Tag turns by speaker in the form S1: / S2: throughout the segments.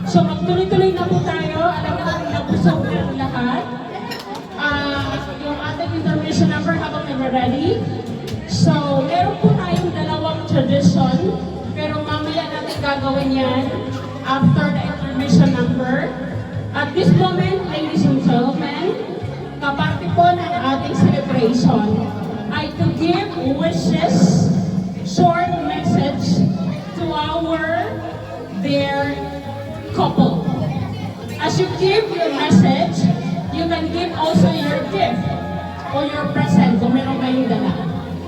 S1: So magtuloy-tuloy na po tayo. Alam ko nabusog na ang lahat. Yung ating intermission number habang nag-ready. So meron po tayong dalawang tradition. Pero mamaya natin gagawin yan after the intermission number. At this moment, ladies and gentlemen, kaparte po ng ating celebration ay to give wishes, short message to our dear couple. As you give your message, you can give also your gift or your present kung meron kayong dala.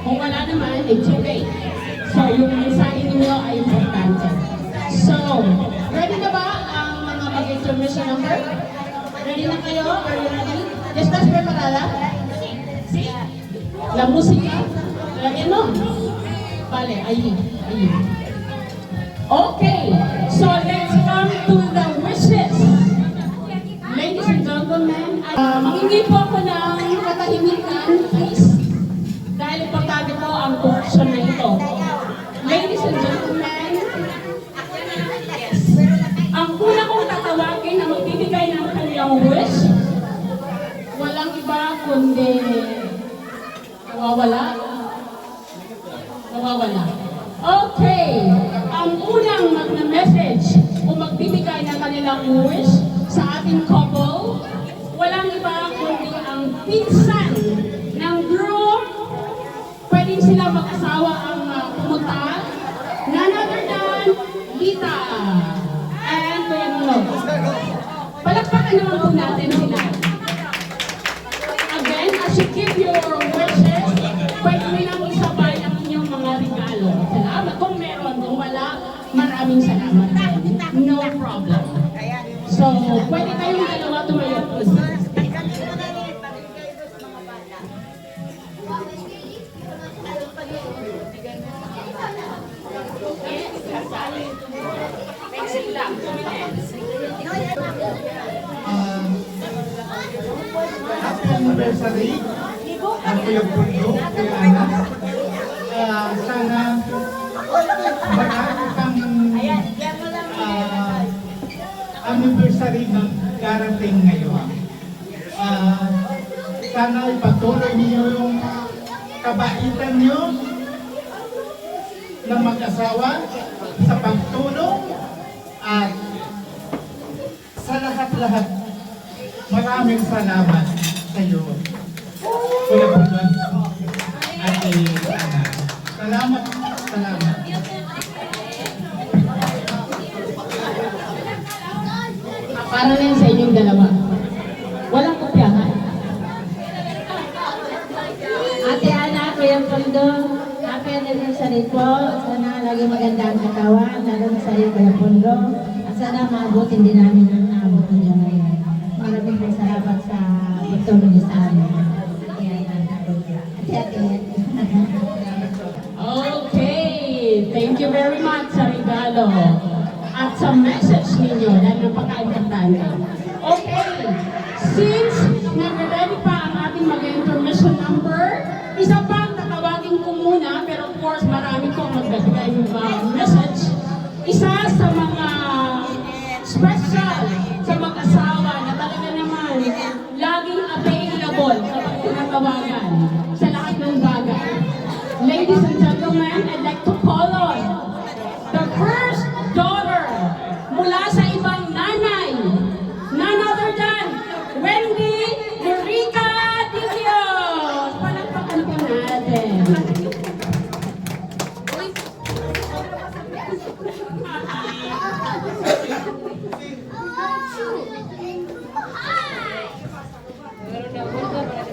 S1: Kung wala naman, it's okay. So, yung mensahe ninyo ay importante. So, ready na ba ang mga mag-intermission number? Ready na kayo? Are you ready? ¿Estás preparada? Sí. La música? Lagyan mo. Vale, ahí. Okay. So, let's come to the wishes. Ladies and gentlemen, mahingi po ako ng katahimikan, please. Dahil importante po ang portion na ito. Ladies and gentlemen, ang una kong tatawagin na magbibigay ng kanilang wish, walang iba kundi nawawala. Okay, ang unang mag-message o magbibigay ng kanilang wish sa ating couple, walang iba kundi ang pinsan ng group. Pwedeng sila mag-asawa ang pumunta. None other than Lita and Kuya. Palakpakan naman po natin sila. Again, as you give your wishes, pwede mo lang isabay ang inyong mga regalo. Salamat kung meron, kung wala, maraming salamat. No problem. So, pwede kayong dalawa tumayo.
S2: Happy anniversary ang Kuya Bruno, Kuya Ana. Sana marami kang anniversary na darating ngayon. Sana ipatuloy niyo yung kabaitan niyo na mag-asawa sa pagtulong at sa lahat-lahat. Maraming salamat sa iyo, Kuya Bruno at Ana. Salamat.
S1: Para lang sa inyong dalawa. Walang kopyahan.
S3: Ate Ana, Kuya Pondo, happy anniversary po. Sana lagi maganda ang katawan, lalo na sa iyo, Kuya Pondo. At sana maabutin din namin ang naabot ninyo ngayon. Maraming po salamat sa pagtulong niyo sa amin.
S1: Okay, thank you very much sa regalo at sa message ninyo na napaka-importante. Okay, since nag-ready pa ang ating mag-intermission number, isa pa tatawagin ko muna, pero of course marami kong magbibigay ng message. Isa sa mga special sa mag-asawa na talaga naman laging available kapag tinatawagan sa lahat ng bagay. Ladies and gentlemen, I'd like to call on the first daughter mula sa ibang nanay, none other than Wendy Eureka Dios. Palakpakan po natin.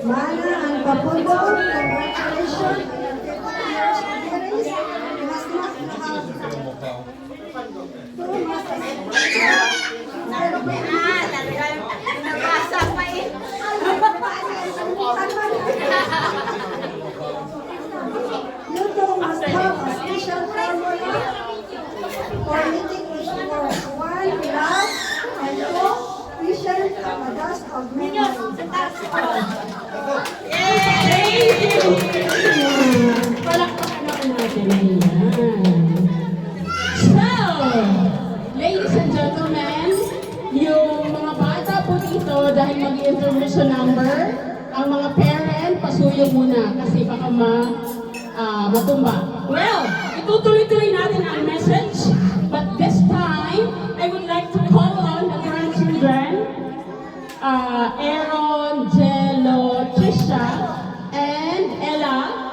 S4: Mana ang Papundo, congratulations. You two must have a special formula for meeting each other. One, love, and two, vision from a dust of memory.
S1: Palakpakan natin. Ayan. So, ladies and gentlemen, dito dahil mag-information number. Ang mga parent, pasuyo muna kasi baka matumba. Well, itutuloy-tuloy natin ang message. But this time, I would like to call on the grandchildren, Aaron, Jello, Trisha, and Ella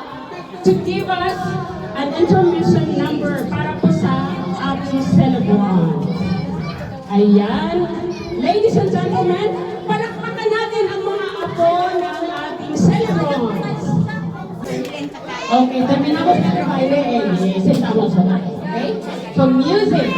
S1: to give us an intermission number para po sa ating celebrant. Ayan. Ladies and gentlemen, palakpakan natin ang mga apo ng ating celebrant. Okay, terminamos nuestro baile y sentamos otra vez, okay? So, music.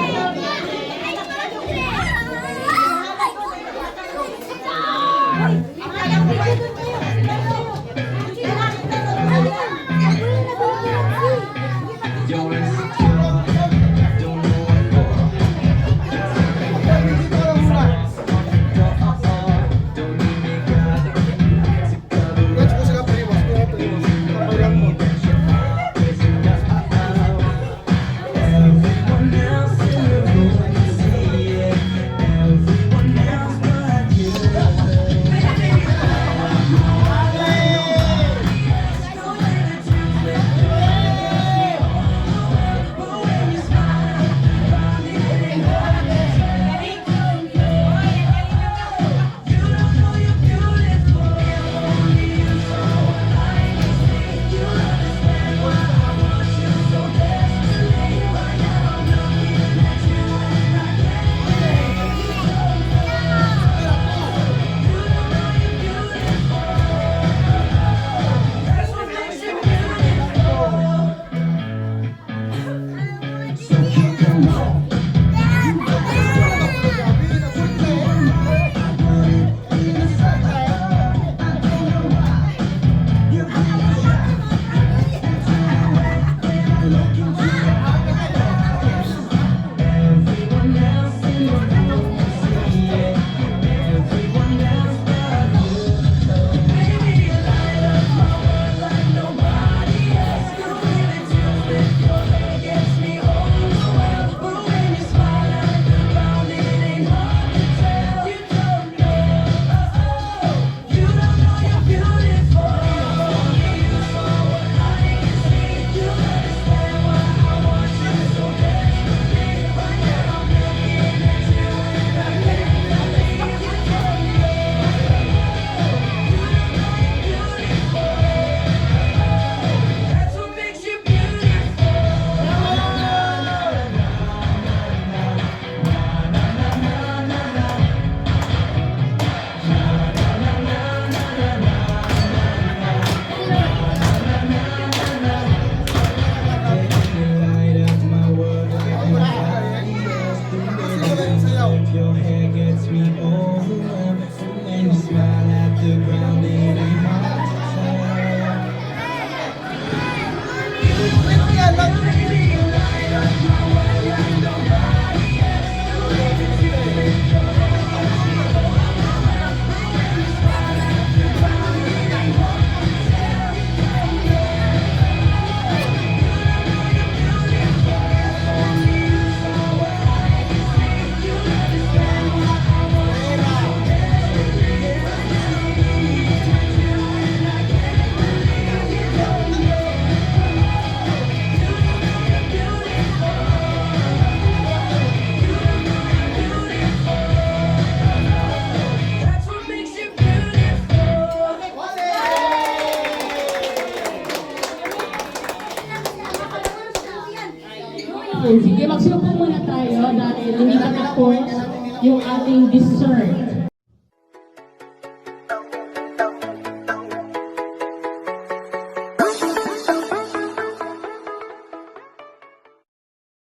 S5: Your hair gets me overwhelmed. When you smile at the ground, it ain't hard to tell.
S1: Sige, magsiupo muna tayo dahil hindi pa tapos yung ating dessert.